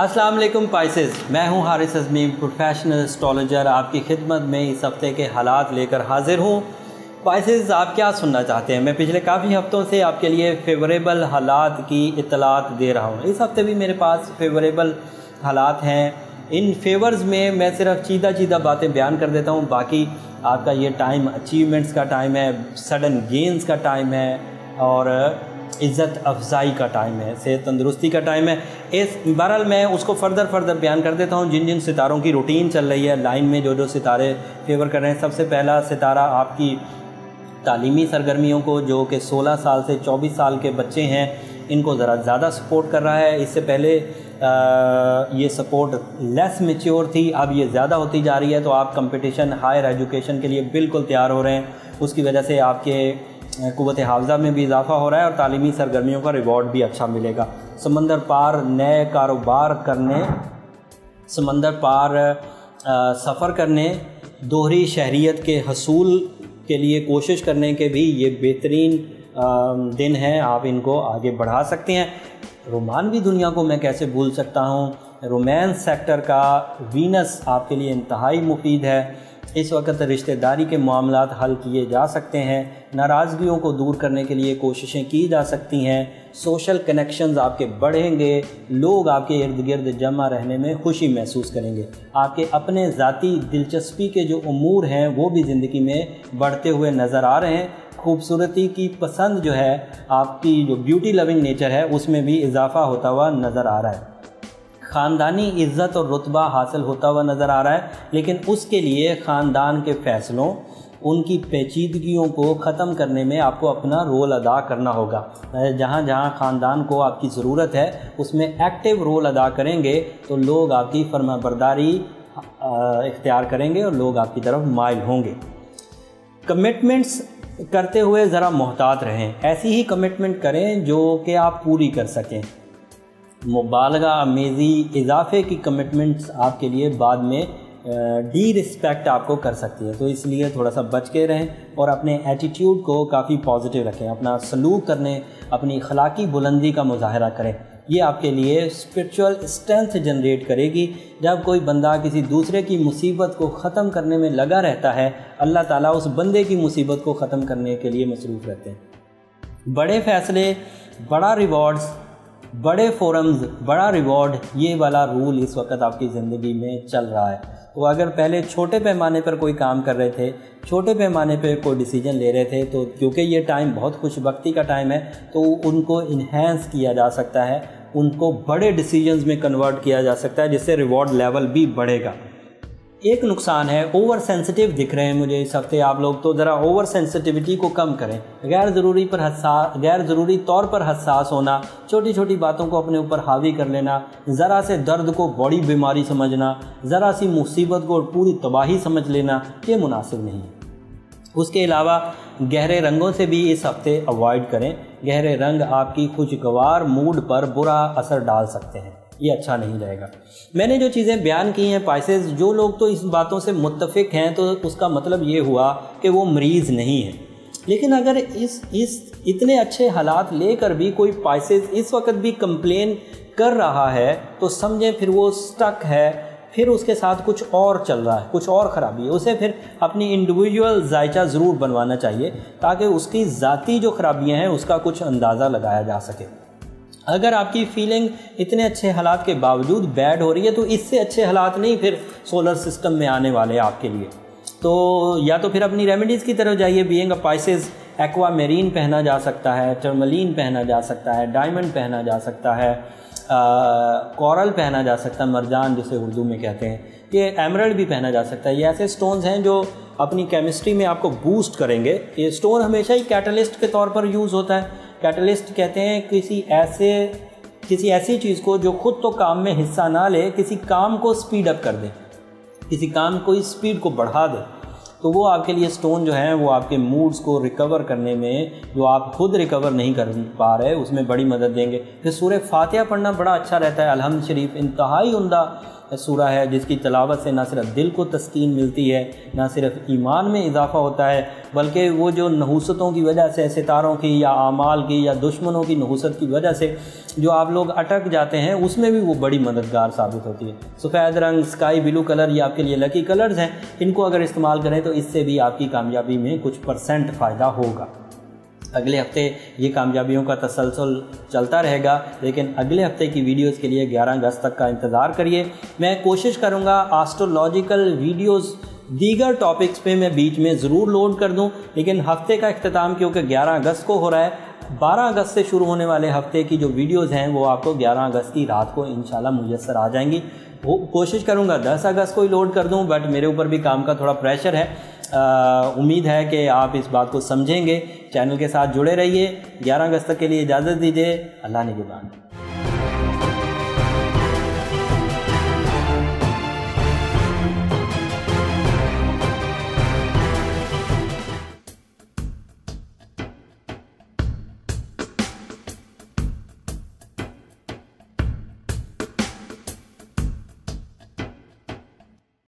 अस्सलाम वालेकुम पाइसेस, मैं हूं हारिस अज़मी, प्रोफेशनल एस्ट्रोलॉजर। आपकी खिदमत में इस हफ़्ते के हालात लेकर हाजिर हूं। पाइसेस, आप क्या सुनना चाहते हैं? मैं पिछले काफ़ी हफ़्तों से आपके लिए फेवरेबल हालात की इत्तलात दे रहा हूं। इस हफ़्ते भी मेरे पास फेवरेबल हालात हैं। इन फेवर्स में मैं सिर्फ चीदा बातें बयान कर देता हूं। बाकी आपका ये टाइम अचीवमेंट्स का टाइम है, सडन गेंस का टाइम है और इज़्ज़त अफजाई का टाइम है, सेहत तंदुरुस्ती का टाइम है। इस बहरहाल मैं उसको फर्दर बयान कर देता हूँ। जिन सितारों की रूटीन चल रही है, लाइन में जो सितारे फेवर कर रहे हैं। सबसे पहला सितारा आपकी तालीमी सरगर्मियों को, जो कि 16 साल से 24 साल के बच्चे हैं, इनको ज़रा ज़्यादा सपोर्ट कर रहा है। इससे पहले ये सपोर्ट लेस मैच्योर थी, अब ये ज़्यादा होती जा रही है। तो आप कंपटीशन हायर एजुकेशन के लिए बिल्कुल तैयार हो रहे हैं। उसकी वजह से आपके क़ुव्वत हाफ़ज़ा में भी इजाफ़ा हो रहा है और तालीमी सरगर्मियों का रिवॉर्ड भी अच्छा मिलेगा। समंदर पार नए कारोबार करने, समंदर पार सफ़र करने, दोहरी शहरियत के हसूल के लिए कोशिश करने के भी ये बेहतरीन दिन हैं। आप इनको आगे बढ़ा सकते हैं। रोमानवी दुनिया को मैं कैसे भूल सकता हूँ। रोमांस सेक्टर का वीनस आपके लिए इंतहाई मुफीद है। इस वक्त रिश्तेदारी के मामलात हल किए जा सकते हैं। नाराज़गियों को दूर करने के लिए कोशिशें की जा सकती हैं। सोशल कनेक्शंस आपके बढ़ेंगे। लोग आपके इर्द गिर्द जमा रहने में खुशी महसूस करेंगे। आपके अपने ज़ाती दिलचस्पी के जो उमूर हैं वो भी ज़िंदगी में बढ़ते हुए नज़र आ रहे हैं। खूबसूरती की पसंद जो है, आपकी जो ब्यूटी लविंग नेचर है, उसमें भी इजाफ़ा होता हुआ नज़र आ रहा है। ख़ानदानी इज़्ज़त और रुतबा हासिल होता हुआ नज़र आ रहा है, लेकिन उसके लिए ख़ानदान के फ़ैसलों, उनकी पेचीदगियों को ख़त्म करने में आपको अपना रोल अदा करना होगा। जहाँ जहाँ ख़ानदान को आपकी ज़रूरत है उसमें एक्टिव रोल अदा करेंगे तो लोग आपकी फरमाबरदारी इख्तियार करेंगे और लोग आपकी तरफ माइल होंगे। कमिटमेंट्स करते हुए ज़रा मोहतात रहें। ऐसी ही कमिटमेंट करें जो कि आप पूरी कर सकें। मुबालगा अमेज़ी इजाफे की कमिटमेंट्स आपके लिए बाद में डी रिस्पेक्ट आपको कर सकती है। तो इसलिए थोड़ा सा बच के रहें और अपने एटीट्यूड को काफ़ी पॉजिटिव रखें। अपना सलूक करने, अपनी अखलाकी बुलंदी का मुजाहरा करें। ये आपके लिए स्पिरिचुअल स्ट्रेंथ जनरेट करेगी। जब कोई बंदा किसी दूसरे की मुसीबत को ख़त्म करने में लगा रहता है, अल्लाह ताला उस बंदे की मुसीबत को ख़त्म करने के लिए मसरूफ़ रहते हैं। बड़े फ़ैसले, बड़ा रिवॉर्ड्स, बड़े फोरम्स, बड़ा रिवॉर्ड, ये वाला रूल इस वक्त आपकी ज़िंदगी में चल रहा है। तो अगर पहले छोटे पैमाने पर कोई काम कर रहे थे, छोटे पैमाने पर कोई डिसीजन ले रहे थे, तो क्योंकि ये टाइम बहुत खुशबख्ती का टाइम है तो उनको इन्हेंस किया जा सकता है, उनको बड़े डिसीजंस में कन्वर्ट किया जा सकता है, जिससे रिवॉर्ड लेवल भी बढ़ेगा। एक नुकसान है, ओवर सेंसिटिव दिख रहे हैं मुझे इस हफ्ते आप लोग, तो ज़रा ओवर सेंसिटिविटी को कम करें। गैर ज़रूरी तौर पर हसास होना, छोटी छोटी बातों को अपने ऊपर हावी कर लेना, ज़रा से दर्द को बड़ी बीमारी समझना, ज़रा सी मुसीबत को पूरी तबाही समझ लेना, ये मुनासिब नहीं है। उसके अलावा गहरे रंगों से भी इस हफ्ते अवॉइड करें। गहरे रंग आपकी खुशगवार मूड पर बुरा असर डाल सकते हैं, ये अच्छा नहीं रहेगा। मैंने जो चीज़ें बयान की हैं पाइसेस, जो लोग तो इस बातों से मुत्तफ़िक हैं तो उसका मतलब ये हुआ कि वो मरीज़ नहीं है। लेकिन अगर इस इतने अच्छे हालात लेकर भी कोई पाइसेस इस वक्त भी कंप्लेन कर रहा है तो समझें फिर वो स्टक है, फिर उसके साथ कुछ और चल रहा है, कुछ और ख़राबी है। उसे फिर अपनी इंडिविजुअल जायचा ज़रूर बनवाना चाहिए ताकि उसकी ज़ाती जो ख़राबियाँ हैं उसका कुछ अंदाज़ा लगाया जा सके। अगर आपकी फीलिंग इतने अच्छे हालात के बावजूद बैड हो रही है तो इससे अच्छे हालात नहीं फिर सोलर सिस्टम में आने वाले हैं आपके लिए। तो या तो फिर अपनी रेमेडीज़ की तरफ जाइए। Being a Pisces, aqua marine पहना जा सकता है, टर्मलीन पहना जा सकता है, डायमंड पहना जा सकता है, कोरल पहना जा सकता है, मरजान जिसे उर्दू में कहते हैं, ये एमरल्ड भी पहना जा सकता है। ये ऐसे स्टोन्स हैं जो अपनी केमिस्ट्री में आपको बूस्ट करेंगे। ये स्टोन हमेशा ही कैटलिस्ट के तौर पर यूज़ होता है। कैटलिस्ट कहते हैं किसी ऐसी चीज़ को जो खुद तो काम में हिस्सा ना ले, किसी काम को स्पीड अप कर दे, किसी काम को स्पीड को बढ़ा दे। तो वो आपके लिए स्टोन जो हैं वो आपके मूड्स को रिकवर करने में, जो आप खुद रिकवर नहीं कर पा रहे, उसमें बड़ी मदद देंगे। फिर सूरह फातिहा पढ़ना बड़ा अच्छा रहता है। अलहम्द शरीफ इंतहाई उम्दा سورہ ہے جس کی تلاوت سے نہ صرف دل کو تسکین ملتی ہے، نہ صرف ایمان میں اضافہ ہوتا ہے، بلکہ وہ جو نحوستوں کی وجہ سے، ستاروں کی یا اعمال کی یا دشمنوں کی نحوست کی وجہ سے جو آپ لوگ اٹک جاتے ہیں، اس میں بھی وہ بڑی مددگار ثابت ہوتی ہے۔ سفید رنگ، اسکائی بلو کلر، یہ آپ کے لیے لکی کلرز ہیں، ان کو اگر استعمال کریں تو اس سے بھی آپ کی کامیابی میں کچھ % فائدہ ہوگا۔ اگلے ہفتے یہ کامیابیوں کا تسلسل چلتا رہے گا، لیکن اگلے ہفتے کی ویڈیوز کے لیے 11 اگست تک کا انتظار کریے۔ میں کوشش کروں گا آسٹرولوجیکل ویڈیوز دیگر ٹاپکس پہ میں بیچ میں ضرور لوڈ کر دوں، لیکن ہفتے کا اختتام کیونکہ 11 اگست کو ہو رہا ہے، 12 اگست سے شروع ہونے والے ہفتے کی جو ویڈیوز ہیں وہ آپ کو 11 اگست کی رات کو انشاءاللہ میسر آ جائیں گی۔ وہ کوشش کروں گا 10 اگست کو ہی لوڈ کر دوں، بٹ میرے اوپر بھی کام کا تھوڑا پریشر ہے۔ امید ہے کہ آپ اس بات کو سمجھیں گے۔ چینل کے ساتھ جڑے رہیے۔ 11 اگست تک کے لیے اجازت دیجیے۔ اللہ نگہبان۔